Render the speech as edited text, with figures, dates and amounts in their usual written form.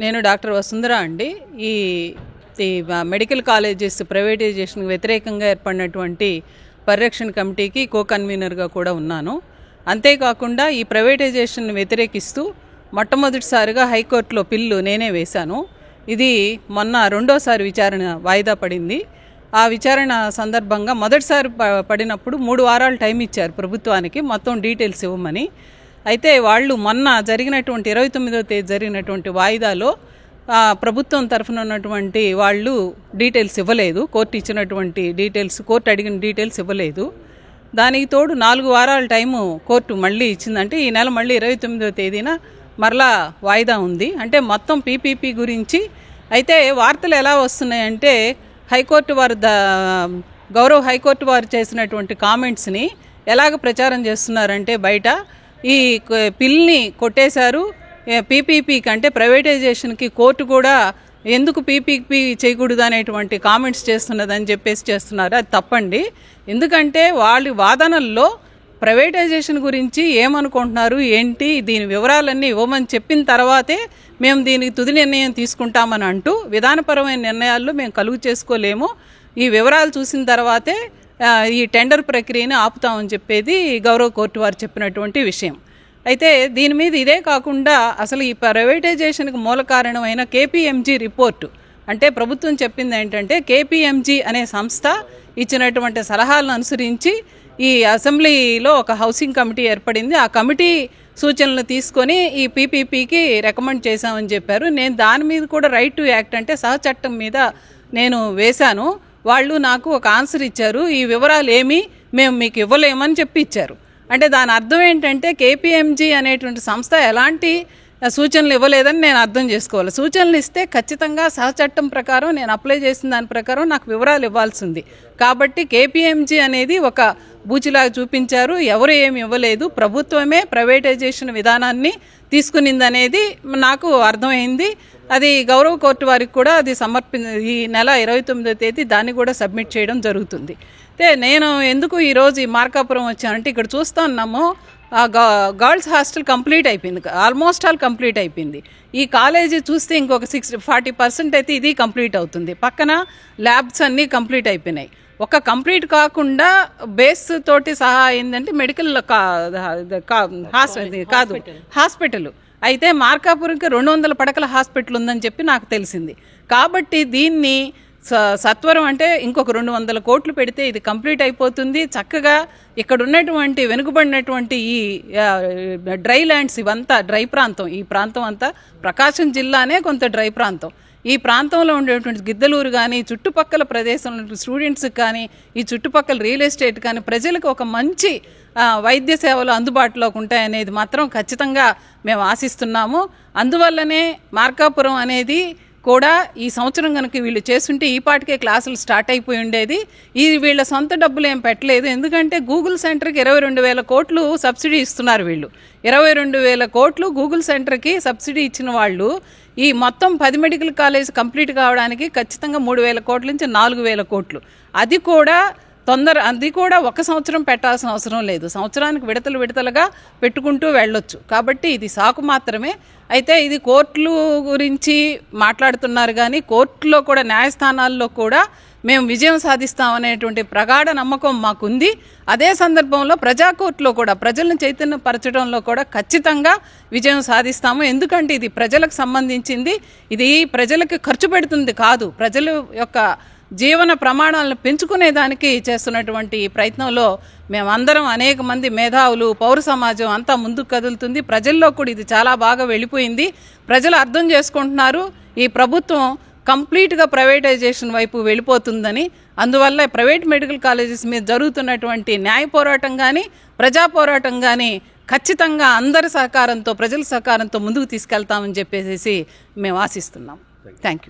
నేను డాక్టర్ వసుంధర అండి. ఈ మెడికల్ కాలేజెస్ ప్రైవేటైజేషన్కి వ్యతిరేకంగా ఏర్పడినటువంటి పరిరక్షణ కమిటీకి కో కన్వీనర్గా కూడా ఉన్నాను. అంతేకాకుండా ఈ ప్రైవేటైజేషన్ వ్యతిరేకిస్తూ మొట్టమొదటిసారిగా హైకోర్టులో పిల్లు నేనే వేశాను. ఇది మొన్న రెండోసారి విచారణ వాయిదా పడింది. ఆ విచారణ సందర్భంగా మొదటిసారి పడినప్పుడు 3 వారాలు టైం ఇచ్చారు ప్రభుత్వానికి మొత్తం డీటెయిల్స్ ఇవ్వమని. అయితే వాళ్ళు మొన్న జరిగినటువంటి 29వ తేదీ జరిగినటువంటి వాయిదాలో ప్రభుత్వం తరఫున ఉన్నటువంటి వాళ్ళు డీటెయిల్స్ ఇవ్వలేదు. కోర్టు ఇచ్చినటువంటి డీటెయిల్స్, కోర్టు అడిగిన డీటెయిల్స్ ఇవ్వలేదు. దానికి తోడు 4 వారాల టైము కోర్టు మళ్ళీ ఇచ్చిందంటే ఈ నెల మళ్ళీ 29వ తేదీన మరలా వాయిదా ఉంది. అంటే మొత్తం పీపీపీ గురించి. అయితే వార్తలు ఎలా వస్తున్నాయంటే హైకోర్టు వారు గౌరవ హైకోర్టు వారు చేసినటువంటి కామెంట్స్ని ఎలాగ ప్రచారం చేస్తున్నారంటే బయట ఈ పిల్ని కొట్టేశారు, పీపీపీకి అంటే ప్రైవేటైజేషన్కి కోర్టు కూడా ఎందుకు పీపీపీ చేయకూడదు అనేటువంటి కామెంట్స్ చేస్తున్నదని చెప్పేసి చేస్తున్నారు. అది తప్పండి. ఎందుకంటే వాళ్ళ వాదనల్లో ప్రైవేటైజేషన్ గురించి ఏమనుకుంటున్నారు, ఏంటి, దీని వివరాలన్నీ ఇవ్వమని చెప్పిన తర్వాతే మేము దీనికి తుది నిర్ణయం తీసుకుంటామని అంటూ విధానపరమైన నిర్ణయాల్లో మేము కలుగు చేసుకోలేము, ఈ వివరాలు చూసిన తర్వాతే ఈ టెండర్ ప్రక్రియను ఆపుతామని చెప్పేది గౌరవ కోర్టు వారు చెప్పినటువంటి విషయం. అయితే దీని మీద ఇదే కాకుండా అసలు ఈ ప్రైవేటైజేషన్కి మూల కారణమైన కేపీఎంజీ రిపోర్టు, అంటే ప్రభుత్వం చెప్పింది ఏంటంటే కేపీఎంజీ అనే సంస్థ ఇచ్చినటువంటి సలహాలను అనుసరించి ఈ అసెంబ్లీలో ఒక హౌసింగ్ కమిటీ ఏర్పడింది. ఆ కమిటీ సూచనలు తీసుకొని ఈ పీపీపీకి రికమెండ్ చేశామని చెప్పారు. నేను దాని మీద కూడా రైట్ టు యాక్ట్ అంటే సహచట్టం మీద నేను వేశాను. వాళ్ళు నాకు ఒక ఆన్సర్ ఇచ్చారు, ఈ వివరాలు ఏమీ మేము మీకు ఇవ్వలేమని చెప్పి ఇచ్చారు. అంటే దాని అర్థం ఏంటంటే కేపీఎంజీ అనేటువంటి సంస్థ ఎలాంటి సూచనలు ఇవ్వలేదని నేను అర్థం చేసుకోవాలి. సూచనలు ఇస్తే ఖచ్చితంగా సహచట్టం ప్రకారం నేను అప్లై చేసిన దాని ప్రకారం నాకు వివరాలు ఇవ్వాల్సింది. కాబట్టి కేపీఎంజీ అనేది ఒక బూచిలాగా చూపించారు, ఎవరు ఏమి ఇవ్వలేదు, ప్రభుత్వమే ప్రైవేటైజేషన్ విధానాన్ని తీసుకునిందనేది నాకు అర్థమైంది. అది గౌరవ కోర్టు వారికి కూడా అది ఈ నెల 29వ తేదీ దాన్ని కూడా సబ్మిట్ చేయడం జరుగుతుంది. అయితే నేను ఎందుకు ఈరోజు ఈ మార్కాపురం వచ్చానంటే ఇక్కడ చూస్తూ ఉన్నాము గర్ల్స్ హాస్టల్ కంప్లీట్ అయిపోయింది, ఆల్మోస్ట్ ఆల్ కంప్లీట్ అయిపోయింది. ఈ కాలేజీ చూస్తే ఇంకొక 40% అయితే ఇది కంప్లీట్ అవుతుంది. పక్కన ల్యాబ్స్ అన్నీ కంప్లీట్ అయిపోయినాయి. ఒక కంప్లీట్ కాకుండా బేస్ తోటి సహా ఏంటంటే మెడికల్ కాదు హాస్పిటల్. అయితే మార్కాపురంకి 200 పడకల హాస్పిటల్ ఉందని చెప్పి నాకు తెలిసింది. కాబట్టి దీన్ని సత్వరం అంటే ఇంకొక 200 కోట్లు పెడితే ఇది కంప్లీట్ అయిపోతుంది. చక్కగా ఇక్కడ ఉన్నటువంటి వెనుకబడినటువంటి ఈ డ్రై ల్యాండ్స్, ఇవంతా డ్రై ప్రాంతం, ఈ ప్రాంతం అంతా ప్రకాశం జిల్లానే కొంత డ్రై ప్రాంతం. ఈ ప్రాంతంలో ఉండేటువంటి గిద్దలూరు కానీ చుట్టుపక్కల ప్రదేశంలో స్టూడెంట్స్కి కానీ ఈ చుట్టుపక్కల రియల్ ఎస్టేట్ కానీ ప్రజలకు ఒక మంచి వైద్య సేవలు అందుబాటులోకి ఉంటాయనేది మాత్రం ఖచ్చితంగా మేము ఆశిస్తున్నాము. అందువల్లనే మార్కాపురం అనేది కూడా ఈ సంవత్సరం కనుక వీళ్ళు చేస్తుంటే ఈ పాటికే క్లాసులు స్టార్ట్ అయిపోయి ఉండేది. ఈ వీళ్ళ సొంత డబ్బులు ఏం పెట్టలేదు. ఎందుకంటే గూగుల్ సెంటర్కి 22,000 కోట్లు సబ్సిడీ ఇస్తున్నారు వీళ్ళు. 22,000 కోట్లు గూగుల్ సెంటర్కి సబ్సిడీ ఇచ్చిన వాళ్ళు ఈ మొత్తం 10 మెడికల్ కాలేజ్ కంప్లీట్ కావడానికి ఖచ్చితంగా 3,000 కోట్ల నుంచి 4,000 కోట్లు. అది కూడా ఒక సంవత్సరం పెట్టాల్సిన అవసరం లేదు. సంవత్సరానికి విడతలుగా పెట్టుకుంటూ వెళ్ళొచ్చు. కాబట్టి ఇది సాకు మాత్రమే. అయితే ఇది కోర్టులు గురించి మాట్లాడుతున్నారు కానీ కోర్టులో కూడా న్యాయస్థానాల్లో కూడా మేము విజయం సాధిస్తామనేటువంటి ప్రగాఢ నమ్మకం మాకుంది. అదే సందర్భంలో ప్రజాకోర్టులో కూడా ప్రజలను చైతన్యపరచడంలో కూడా ఖచ్చితంగా విజయం సాధిస్తాము. ఎందుకంటే ఇది ప్రజలకు సంబంధించింది, ఇది ప్రజలకు ఖర్చు పెడుతుంది కాదు, ప్రజల యొక్క జీవన ప్రమాణాలను పెంచుకునేదానికి చేస్తున్నటువంటి ఈ ప్రయత్నంలో మేమందరం అనేక మంది మేధావులు, పౌర సమాజం అంతా ముందుకు కదులుతుంది. ప్రజల్లో కూడా ఇది చాలా బాగా వెళ్ళిపోయింది. ప్రజలు అర్థం చేసుకుంటున్నారు ఈ ప్రభుత్వం కంప్లీట్గా ప్రైవేటైజేషన్ వైపు వెళ్ళిపోతుందని. అందువల్ల ప్రైవేట్ మెడికల్ కాలేజెస్ మీద జరుగుతున్నటువంటి న్యాయ పోరాటం కానీ ప్రజా పోరాటం కానీ ఖచ్చితంగా అందరి సహకారంతో, ప్రజల సహకారంతో ముందుకు తీసుకెళ్తామని చెప్పేసి మేము ఆశిస్తున్నాం. Thank you.